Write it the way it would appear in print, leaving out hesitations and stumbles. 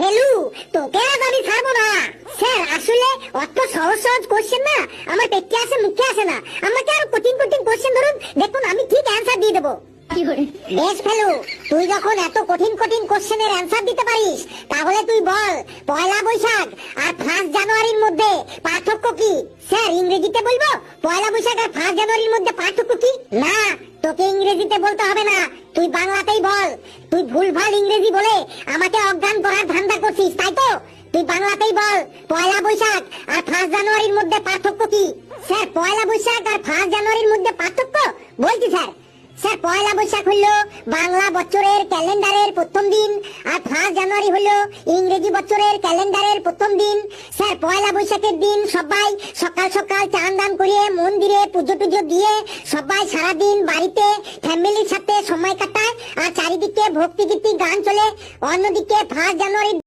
ফেলু, তোকে আজ আমি ছাড়বো না। স্যার আসলে অত সহজ সহজ কোশ্চেন না আমার পেটে আসে মুখে আসে না। আমাকে আরো কঠিন কঠিন কোশ্চেন ধরুন, দেখুন আমি ঠিক অ্যান্সার দিয়ে দেবো। বেশ ফেলু, তুই যখন এত কঠিন কঠিন কোশ্চেনের অ্যান্সার দিতে পারিস, তাহলে তুই বল পয়লা বৈশাখ আর 1 জানুয়ারির মধ্যে পার্থক্য কি? স্যার ইংরেজিতে বলবো পয়লা বৈশাখ আর 1 জানুয়ারির মধ্যে পার্থক্য কি? না, তোকে ইংরেজিতে বলতে হবে না, তুই বাংলাতেই বল। তুই ভুলভাল ইংরেজি বলে আমাকে অজ্ঞান করার ধান্দা করছিস, তাই তো? তুই বাংলাতেই বল পয়লা বৈশাখ আর 1 জানুয়ারির মধ্যে পার্থক্য কি? স্যার পয়লা বৈশাখ আর 1 জানুয়ারির মধ্যে পার্থক্য বলছি স্যার। স্যার পয়লা বৈশাখ হলো বাংলা বছরের ক্যালেন্ডারের প্রথম দিন, আর 1 জানুয়ারি হলো ইংরেজি বছরের ক্যালেন্ডারের প্রথম দিন। স্যার পয়লা বৈশাখের দিন সবাই সকাল সকাল চান দান করে মন্দিরে পুজো টুজো দিয়ে সবাই সারাদিন বাড়িতে ফ্যামিলির সাথে সময় কাটায়, আর চারিদিকে ভক্তি গীতি গান চলে। অন্যদিকে 1 জানুয়ারি